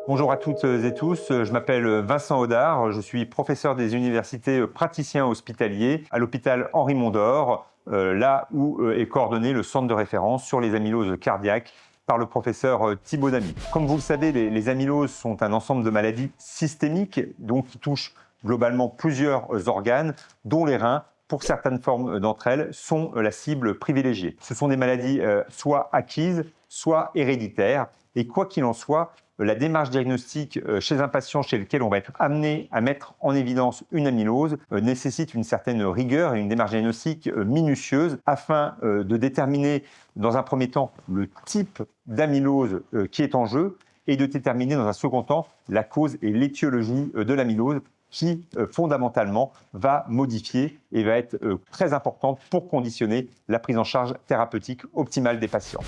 Bonjour à toutes et tous, je m'appelle Vincent Audard, je suis professeur des universités praticien hospitalier à l'hôpital Henri Mondor, là où est coordonné le centre de référence sur les amyloses cardiaques par le professeur Thibaut Damy. Comme vous le savez, les amyloses sont un ensemble de maladies systémiques, donc qui touchent globalement plusieurs organes, dont les reins. Pour certaines formes d'entre elles, sont la cible privilégiée. Ce sont des maladies soit acquises, soit héréditaires. Et quoi qu'il en soit, la démarche diagnostique chez un patient chez lequel on va être amené à mettre en évidence une amylose nécessite une certaine rigueur et une démarche diagnostique minutieuse afin de déterminer dans un premier temps le type d'amylose qui est en jeu et de déterminer dans un second temps la cause et l'étiologie de l'amylose qui fondamentalement va modifier et va être très importante pour conditionner la prise en charge thérapeutique optimale des patients.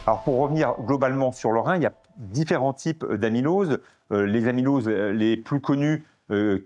Alors pour revenir globalement sur le rein, il y a différents types d'amyloses. Les amyloses les plus connues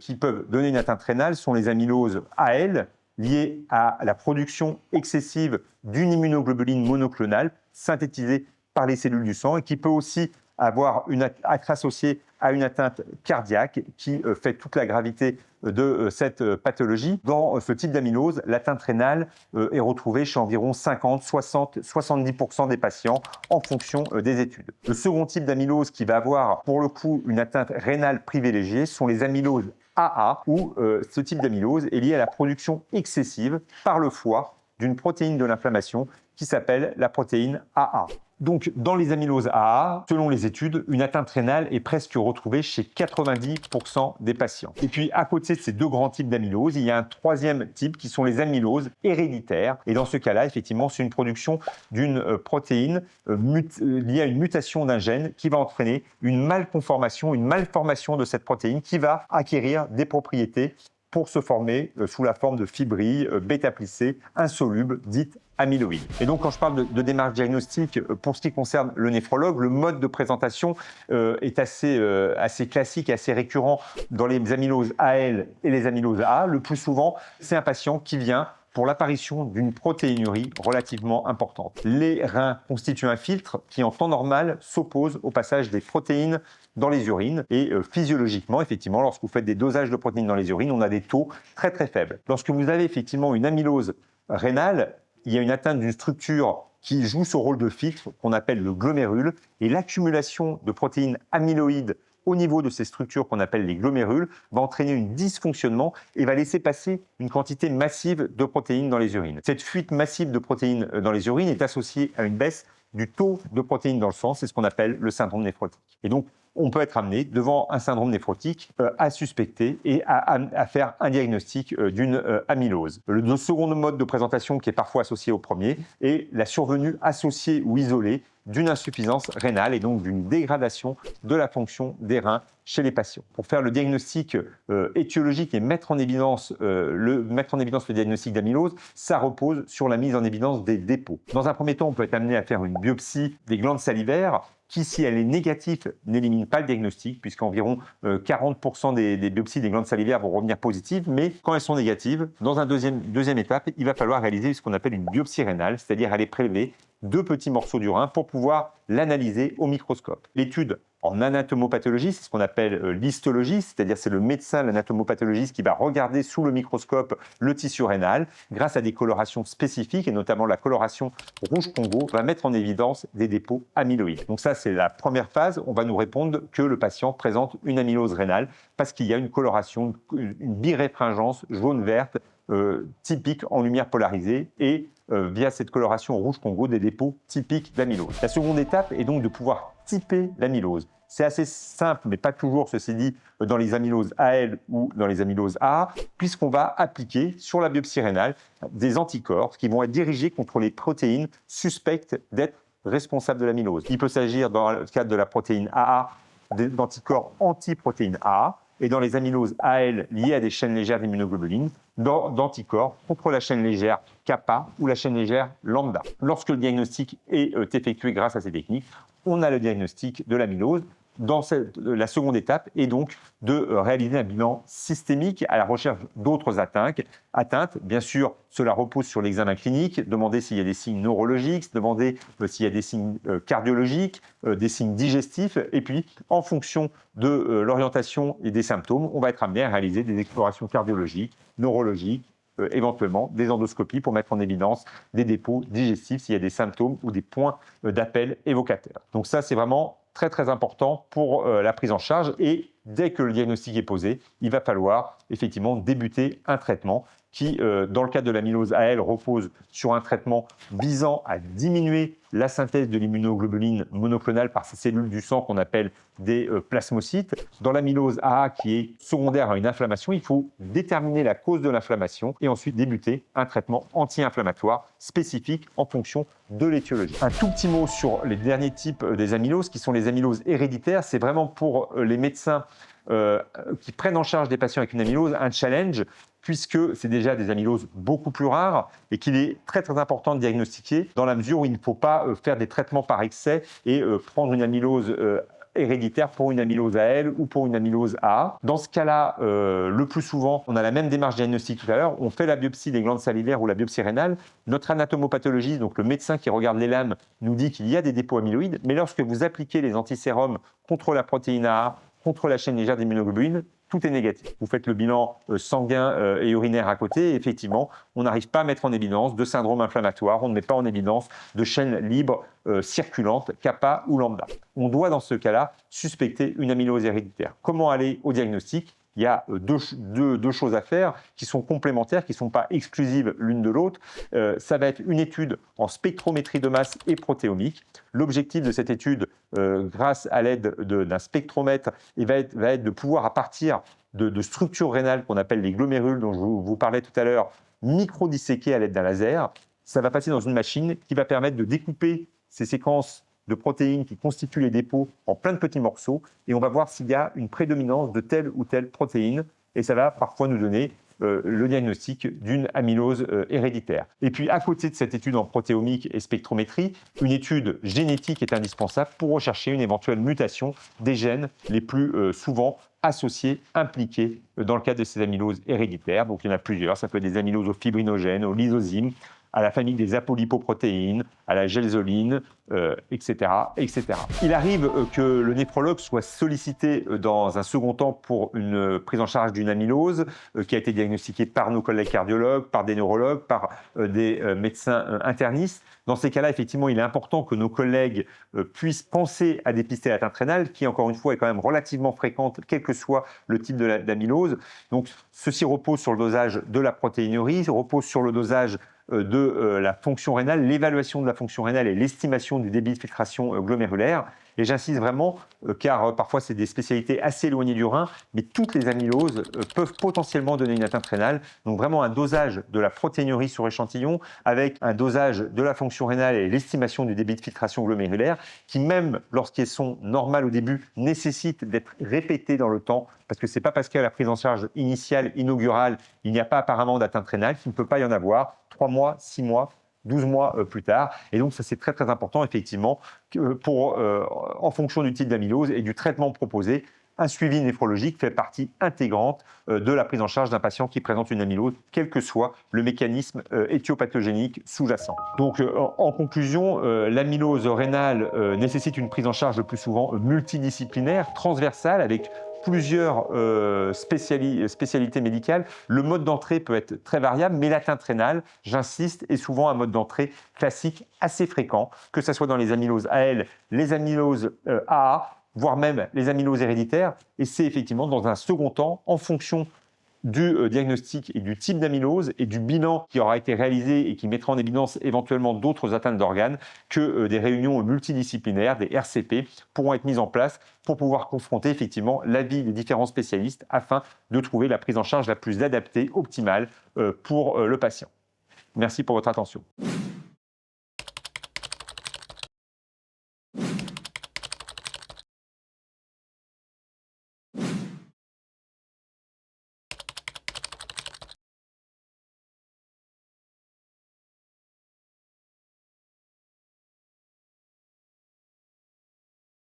qui peuvent donner une atteinte rénale sont les amyloses AL, liées à la production excessive d'une immunoglobuline monoclonale synthétisée par les cellules du sang et qui peut aussi être associée à une atteinte cardiaque qui fait toute la gravité de cette pathologie. Dans ce type d'amylose, l'atteinte rénale est retrouvée chez environ 50, 60, 70% des patients en fonction des études. Le second type d'amylose qui va avoir pour le coup une atteinte rénale privilégiée sont les amyloses AA, où ce type d'amylose est lié à la production excessive par le foie d'une protéine de l'inflammation qui s'appelle la protéine AA. Donc, dans les amyloses AA, selon les études, une atteinte rénale est presque retrouvée chez 90% des patients. Et puis, à côté de ces deux grands types d'amylose, il y a un troisième type qui sont les amyloses héréditaires. Et dans ce cas-là, effectivement, c'est une production d'une protéine liée à une mutation d'un gène qui va entraîner une malformation de cette protéine qui va acquérir des propriétés pour se former sous la forme de fibrilles bêta-plissées insolubles, dites amyloïdes. Et donc, quand je parle de démarche diagnostique, pour ce qui concerne le néphrologue, le mode de présentation est assez classique, assez récurrent dans les amyloses AL et les amyloses AA. Le plus souvent, c'est un patient qui vient pour l'apparition d'une protéinurie relativement importante. Les reins constituent un filtre qui, en temps normal, s'oppose au passage des protéines dans les urines. Et physiologiquement, effectivement, lorsque vous faites des dosages de protéines dans les urines, on a des taux très très faibles. Lorsque vous avez effectivement une amylose rénale, il y a une atteinte d'une structure qui joue ce rôle de filtre qu'on appelle le glomérule, et l'accumulation de protéines amyloïdes au niveau de ces structures qu'on appelle les glomérules va entraîner un dysfonctionnement et va laisser passer une quantité massive de protéines dans les urines. Cette fuite massive de protéines dans les urines est associée à une baisse du taux de protéines dans le sang, c'est ce qu'on appelle le syndrome néphrotique. Et donc, on peut être amené devant un syndrome néphrotique à suspecter et à faire un diagnostic d'une amylose. Le second mode de présentation qui est parfois associé au premier est la survenue associée ou isolée d'une insuffisance rénale et donc d'une dégradation de la fonction des reins chez les patients. Pour faire le diagnostic étiologique et mettre en évidence le diagnostic d'amylose, ça repose sur la mise en évidence des dépôts. Dans un premier temps, on peut être amené à faire une biopsie des glandes salivaires qui, si elle est négative, n'élimine pas le diagnostic, puisqu'environ 40% des biopsies des glandes salivaires vont revenir positives, mais quand elles sont négatives, dans une deuxième étape, il va falloir réaliser ce qu'on appelle une biopsie rénale, c'est-à-dire aller prélever deux petits morceaux du rein pour pouvoir l'analyser au microscope. L'étude en anatomopathologie, c'est ce qu'on appelle l'histologie, c'est-à-dire c'est le médecin, l'anatomopathologiste qui va regarder sous le microscope le tissu rénal, grâce à des colorations spécifiques, et notamment la coloration rouge Congo, va mettre en évidence des dépôts amyloïdes. Donc ça, c'est la première phase, on va nous répondre que le patient présente une amylose rénale, parce qu'il y a une coloration, une biréfringence jaune-verte, typique en lumière polarisée et via cette coloration rouge Congo des dépôts typiques d'amylose. La seconde étape est donc de pouvoir typer l'amylose. C'est assez simple, mais pas toujours, ceci dit, dans les amyloses AL ou dans les amyloses AA, puisqu'on va appliquer sur la biopsie rénale des anticorps qui vont être dirigés contre les protéines suspectes d'être responsables de l'amylose. Il peut s'agir, dans le cadre de la protéine AA, d'anticorps anti-protéine AA, et dans les amyloses AL liées à des chaînes légères d'immunoglobulines, d'anticorps contre la chaîne légère kappa ou la chaîne légère lambda. Lorsque le diagnostic est effectué grâce à ces techniques, on a le diagnostic de l'amylose dans la seconde étape est donc de réaliser un bilan systémique à la recherche d'autres atteintes. Bien sûr, cela repose sur l'examen clinique, demander s'il y a des signes neurologiques, demander s'il y a des signes cardiologiques, des signes digestifs, et puis en fonction de l'orientation et des symptômes, on va être amené à réaliser des explorations cardiologiques, neurologiques, éventuellement des endoscopies pour mettre en évidence des dépôts digestifs s'il y a des symptômes ou des points d'appel évocateurs. Donc ça, c'est vraiment très très important pour la prise en charge, et dès que le diagnostic est posé, il va falloir effectivement débuter un traitement qui, dans le cadre de l'amylose AL, repose sur un traitement visant à diminuer la synthèse de l'immunoglobuline monoclonale par ces cellules du sang qu'on appelle des plasmocytes. Dans l'amylose AA, qui est secondaire à une inflammation, il faut déterminer la cause de l'inflammation et ensuite débuter un traitement anti-inflammatoire spécifique en fonction de l'étiologie. Un tout petit mot sur les derniers types des amyloses, qui sont les amyloses héréditaires. C'est vraiment pour les médecins qui prennent en charge des patients avec une amylose un challenge, puisque c'est déjà des amyloses beaucoup plus rares et qu'il est très très important de diagnostiquer, dans la mesure où il ne faut pas faire des traitements par excès et prendre une amylose héréditaire pour une amylose AL ou pour une amylose AA. Dans ce cas-là, le plus souvent, on a la même démarche diagnostique tout à l'heure, on fait la biopsie des glandes salivaires ou la biopsie rénale. Notre anatomopathologiste, donc le médecin qui regarde les lames, nous dit qu'il y a des dépôts amyloïdes, mais lorsque vous appliquez les antisérums contre la protéine AA, contre la chaîne légère d'immunoglobuline, tout est négatif. Vous faites le bilan sanguin et urinaire à côté, et effectivement, on n'arrive pas à mettre en évidence de syndrome inflammatoire, on ne met pas en évidence de chaîne libre circulante, kappa ou lambda. On doit dans ce cas-là suspecter une amylose héréditaire. Comment aller au diagnostic ? Il y a deux choses à faire qui sont complémentaires, qui ne sont pas exclusives l'une de l'autre. Ça va être une étude en spectrométrie de masse et protéomique. L'objectif de cette étude, grâce à l'aide d'un spectromètre, va être de pouvoir, à partir de structures rénales qu'on appelle les glomérules, dont je vous parlais tout à l'heure, micro-disséquer à l'aide d'un laser. Ça va passer dans une machine qui va permettre de découper ces séquences de protéines qui constituent les dépôts en plein de petits morceaux, et on va voir s'il y a une prédominance de telle ou telle protéine, et ça va parfois nous donner le diagnostic d'une amylose héréditaire. Et puis à côté de cette étude en protéomique et spectrométrie, une étude génétique est indispensable pour rechercher une éventuelle mutation des gènes les plus souvent associés, impliqués dans le cadre de ces amyloses héréditaires. Donc il y en a plusieurs, ça peut être des amyloses aux fibrinogènes, aux lysozymes, à la famille des apolipoprotéines, à la gelzoline, etc., etc. Il arrive que le néphrologue soit sollicité dans un second temps pour une prise en charge d'une amylose qui a été diagnostiquée par nos collègues cardiologues, par des neurologues, par des médecins internistes. Dans ces cas-là, effectivement, il est important que nos collègues puissent penser à dépister l'atteinte rénale, qui, encore une fois, est quand même relativement fréquente, quel que soit le type d'amylose. Donc, ceci repose sur le dosage de la protéinurie, repose sur le dosage de la fonction rénale, l'évaluation de la fonction rénale et l'estimation du débit de filtration glomérulaire. Et j'insiste vraiment, car parfois c'est des spécialités assez éloignées du rein, mais toutes les amyloses peuvent potentiellement donner une atteinte rénale. Donc vraiment un dosage de la protéinurie sur échantillon avec un dosage de la fonction rénale et l'estimation du débit de filtration glomérulaire, qui même lorsqu'elles sont normales au début, nécessitent d'être répétées dans le temps, parce que ce n'est pas parce qu'à la prise en charge initiale, inaugurale, il n'y a pas apparemment d'atteinte rénale qu'il ne peut pas y en avoir 3 mois, 6 mois, 12 mois plus tard. Et donc, ça, c'est très, très important, effectivement, en fonction du type d'amylose et du traitement proposé, un suivi néphrologique fait partie intégrante de la prise en charge d'un patient qui présente une amylose, quel que soit le mécanisme éthiopathogénique sous-jacent. Donc, en conclusion, l'amylose rénale nécessite une prise en charge le plus souvent multidisciplinaire, transversale, avec plusieurs spécialités médicales. Le mode d'entrée peut être très variable, mais l'atteinte rénale, j'insiste, est souvent un mode d'entrée classique assez fréquent, que ce soit dans les amyloses AL, les amyloses AA, voire même les amyloses héréditaires. Et c'est effectivement dans un second temps, en fonction du diagnostic et du type d'amylose et du bilan qui aura été réalisé et qui mettra en évidence éventuellement d'autres atteintes d'organes, que des réunions multidisciplinaires, des RCP, pourront être mises en place pour pouvoir confronter effectivement l'avis des différents spécialistes afin de trouver la prise en charge la plus adaptée, optimale pour le patient. Merci pour votre attention.